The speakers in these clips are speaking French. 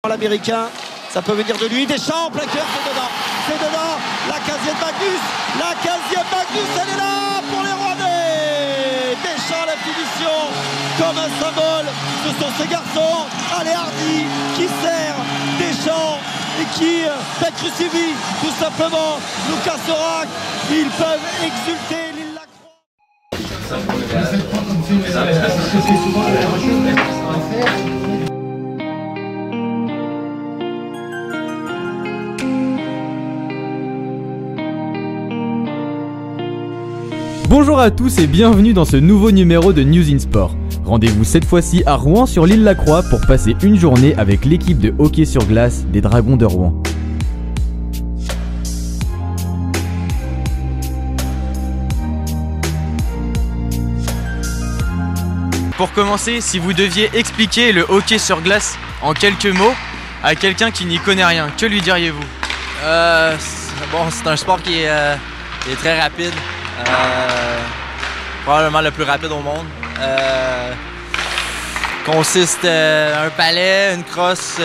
L'américain, ça peut venir de lui. Deschamps, plein cœur, c'est dedans. C'est dedans. La 15e Magnus. La 15e Magnus, elle est là pour les Rouennais. Deschamps, la finition comme un symbole. Ce sont ces garçons, allez Hardy, qui sert Deschamps et qui crucifie tout simplement Lucas Sorak. Ils peuvent exulter. Bonjour à tous et bienvenue dans ce nouveau numéro de News in Sport. Rendez-vous cette fois-ci à Rouen sur l'île Lacroix pour passer une journée avec l'équipe de hockey sur glace des Dragons de Rouen. Pour commencer, si vous deviez expliquer le hockey sur glace en quelques mots à quelqu'un qui n'y connaît rien, que lui diriez-vous? C'est un sport qui est très rapide. Probablement le plus rapide au monde. Consiste un palet, une crosse,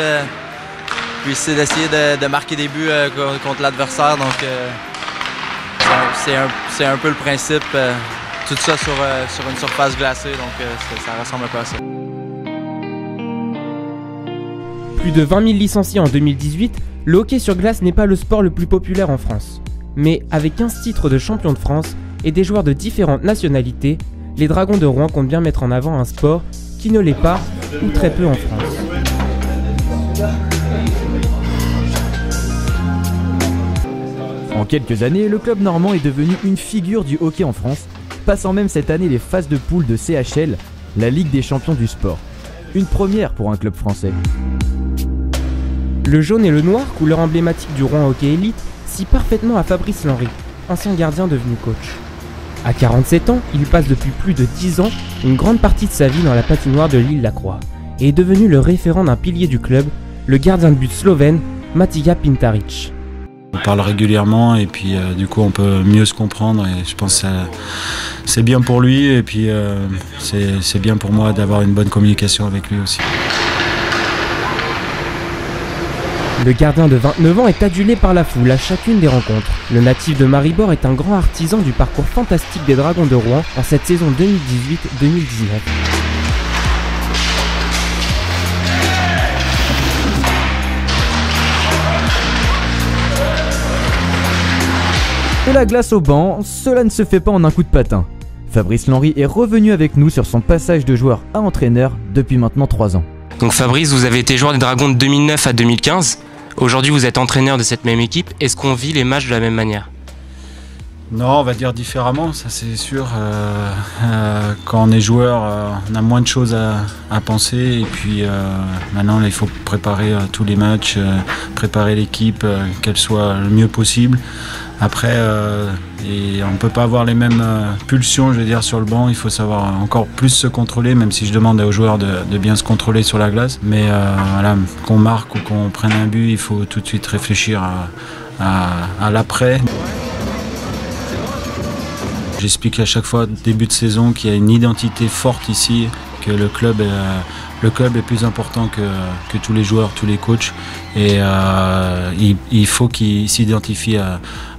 puis c'est d'essayer de marquer des buts contre l'adversaire. Donc c'est un peu le principe. Tout ça sur une surface glacée, donc ça ressemble un peu à ça. Plus de 20 000 licenciés en 2018, le hockey sur glace n'est pas le sport le plus populaire en France. Mais avec 15 titres de champion de France et des joueurs de différentes nationalités, les Dragons de Rouen comptent bien mettre en avant un sport qui ne l'est pas, ou très peu en France. En quelques années, le club normand est devenu une figure du hockey en France, passant même cette année les phases de poule de CHL, la Ligue des champions du sport. Une première pour un club français. Le jaune et le noir, couleur emblématique du Rouen Hockey Elite, scie parfaitement à Fabrice Lenry, ancien gardien devenu coach. À 47 ans, il passe depuis plus de 10 ans une grande partie de sa vie dans la patinoire de l'île Lacroix et est devenu le référent d'un pilier du club, le gardien de but slovène Matija Pintaric. On parle régulièrement et puis du coup on peut mieux se comprendre et je pense que c'est bien pour lui et puis c'est bien pour moi d'avoir une bonne communication avec lui aussi. Le gardien de 29 ans est adulé par la foule à chacune des rencontres. Le natif de Maribor est un grand artisan du parcours fantastique des Dragons de Rouen en cette saison 2018-2019. De la glace au banc, cela ne se fait pas en un coup de patin. Fabrice Lenry est revenu avec nous sur son passage de joueur à entraîneur depuis maintenant 3 ans. Donc Fabrice, vous avez été joueur des Dragons de 2009 à 2015. Aujourd'hui, vous êtes entraîneur de cette même équipe. Est-ce qu'on vit les matchs de la même manière? Non, on va dire différemment, ça c'est sûr. Quand on est joueur, on a moins de choses à penser. Et puis maintenant, là, il faut préparer tous les matchs, préparer l'équipe, qu'elle soit le mieux possible. Après, et on ne peut pas avoir les mêmes pulsions, je veux dire, sur le banc. Il faut savoir encore plus se contrôler, même si je demande aux joueurs de bien se contrôler sur la glace. Mais voilà, qu'on marque ou qu'on prenne un but, il faut tout de suite réfléchir à l'après. J'explique à chaque fois, début de saison, qu'il y a une identité forte ici, que le club est plus important que tous les joueurs, tous les coachs. Et il faut qu'ils s'identifient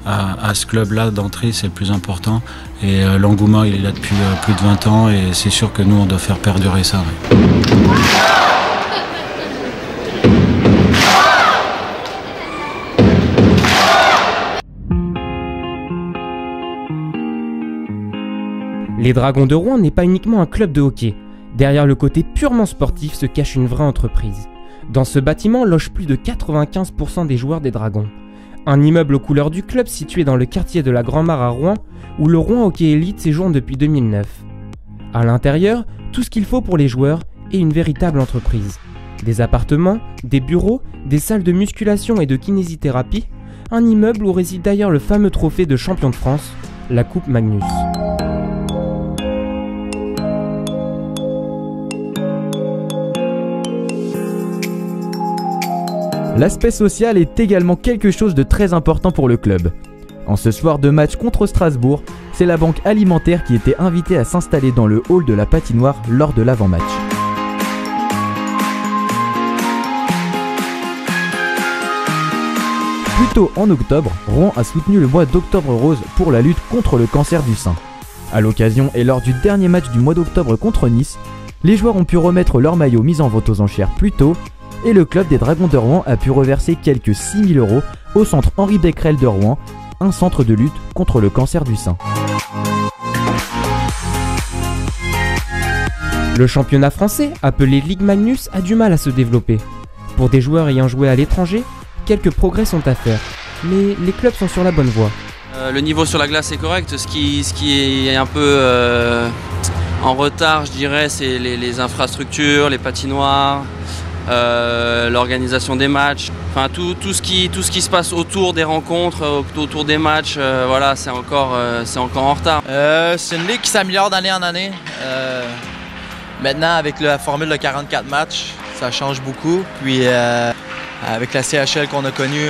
à ce club-là d'entrée, c'est le plus important. Et l'engouement, il est là depuis plus de 20 ans et c'est sûr que nous, on doit faire perdurer ça. Ouais. Les Dragons de Rouen n'est pas uniquement un club de hockey. Derrière le côté purement sportif se cache une vraie entreprise. Dans ce bâtiment logent plus de 95% des joueurs des Dragons. Un immeuble aux couleurs du club situé dans le quartier de la Grand-Mare à Rouen, où le Rouen Hockey Elite séjourne depuis 2009. À l'intérieur, tout ce qu'il faut pour les joueurs et une véritable entreprise. Des appartements, des bureaux, des salles de musculation et de kinésithérapie, un immeuble où réside d'ailleurs le fameux trophée de champion de France, la Coupe Magnus. L'aspect social est également quelque chose de très important pour le club. En ce soir de match contre Strasbourg, c'est la banque alimentaire qui était invitée à s'installer dans le hall de la patinoire lors de l'avant-match. Plus tôt en octobre, Rouen a soutenu le mois d'Octobre Rose pour la lutte contre le cancer du sein. A l'occasion et lors du dernier match du mois d'octobre contre Nice, les joueurs ont pu remettre leur maillot mis en vente aux enchères plus tôt et le club des Dragons de Rouen a pu reverser quelques 6 000 € au centre Henri Becquerel de Rouen, un centre de lutte contre le cancer du sein. Le championnat français, appelé Ligue Magnus, a du mal à se développer. Pour des joueurs ayant joué à l'étranger, quelques progrès sont à faire, mais les clubs sont sur la bonne voie. Le niveau sur la glace est correct, ce qui est un peu en retard, je dirais, c'est les infrastructures, les patinoires, l'organisation des matchs, enfin tout ce qui se passe autour des rencontres, autour des matchs, voilà, c'est encore en retard. C'est une ligue qui s'améliore d'année en année. Maintenant, avec la formule de 44 matchs, ça change beaucoup. Puis avec la CHL qu'on a connue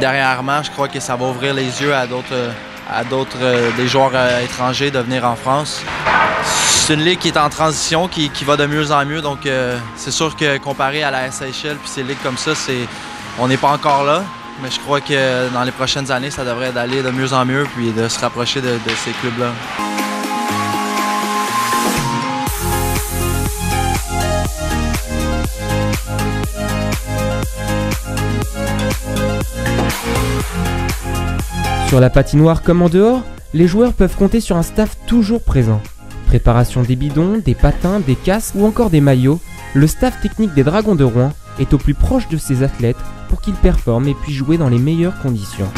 dernièrement, je crois que ça va ouvrir les yeux à d'autres des joueurs étrangers de venir en France. C'est une ligue qui est en transition, qui va de mieux en mieux. Donc c'est sûr que comparé à la SHL puis ces ligues comme ça, on n'est pas encore là. Mais je crois que dans les prochaines années, ça devrait aller de mieux en mieux puis de se rapprocher de ces clubs-là. Sur la patinoire comme en dehors, les joueurs peuvent compter sur un staff toujours présent. Préparation des bidons, des patins, des casques ou encore des maillots, le staff technique des Dragons de Rouen est au plus proche de ses athlètes pour qu'ils performent et puissent jouer dans les meilleures conditions.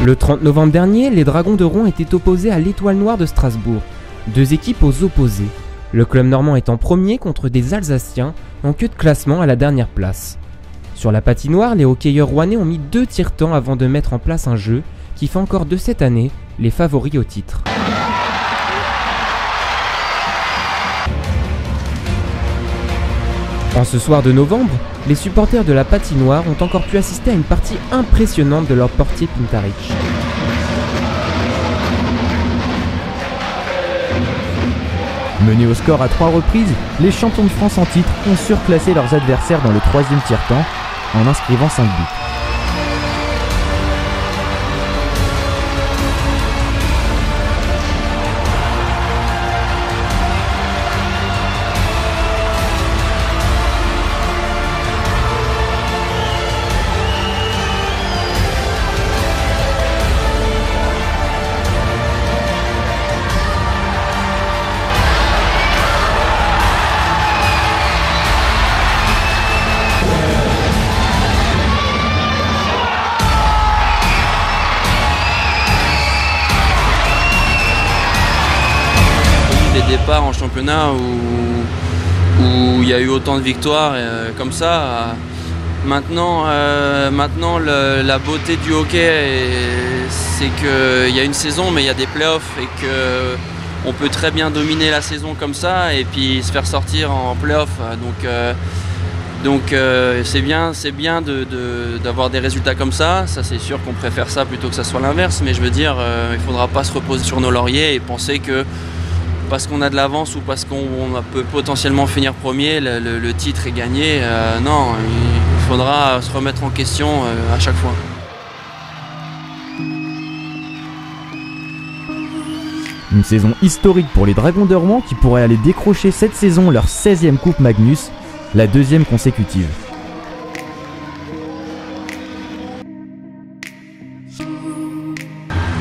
Le 30 novembre dernier, les Dragons de Rouen étaient opposés à l'Étoile Noire de Strasbourg, deux équipes aux opposés. Le club normand étant premier contre des Alsaciens en queue de classement à la dernière place. Sur la patinoire, les hockeyeurs rouennais ont mis 2 tiers-temps avant de mettre en place un jeu qui fait encore de cette année les favoris au titre. En ce soir de novembre, les supporters de la patinoire ont encore pu assister à une partie impressionnante de leur portier Pintaric. Menés au score à 3 reprises, les champions de France en titre ont surclassé leurs adversaires dans le 3e tiers-temps en inscrivant 5 buts. Départ en championnat où il y a eu autant de victoires comme ça. Maintenant, la beauté du hockey, c'est qu'il y a une saison, mais il y a des playoffs et qu'on peut très bien dominer la saison comme ça et puis se faire sortir en playoff. Donc c'est bien d'avoir des résultats comme ça. Ça, c'est sûr qu'on préfère ça plutôt que ça soit l'inverse. Mais je veux dire, il ne faudra pas se reposer sur nos lauriers et penser que parce qu'on a de l'avance ou parce qu'on peut potentiellement finir premier, le titre est gagné. Non, il faudra se remettre en question à chaque fois. Une saison historique pour les Dragons de Rouen qui pourraient aller décrocher cette saison leur 16e Coupe Magnus, la 2e consécutive.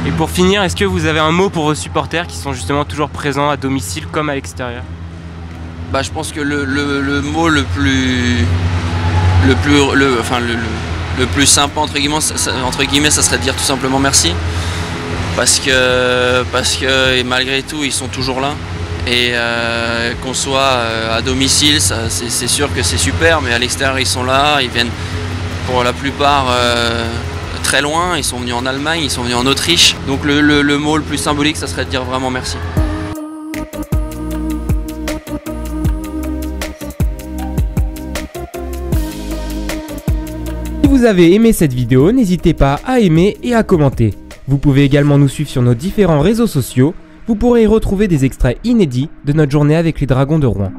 Et pour finir, est-ce que vous avez un mot pour vos supporters qui sont justement toujours présents à domicile comme à l'extérieur? Je pense que le mot le le plus sympa entre guillemets, ça serait de dire tout simplement merci. Parce que malgré tout, ils sont toujours là. Et qu'on soit à domicile, c'est sûr que c'est super, mais à l'extérieur, ils sont là. Ils viennent pour la plupart très loin. Ils sont venus en Allemagne, ils sont venus en Autriche. Donc le mot le plus symbolique, ça serait de dire vraiment merci. Si vous avez aimé cette vidéo, n'hésitez pas à aimer et à commenter. Vous pouvez également nous suivre sur nos différents réseaux sociaux. Vous pourrez y retrouver des extraits inédits de notre journée avec les Dragons de Rouen.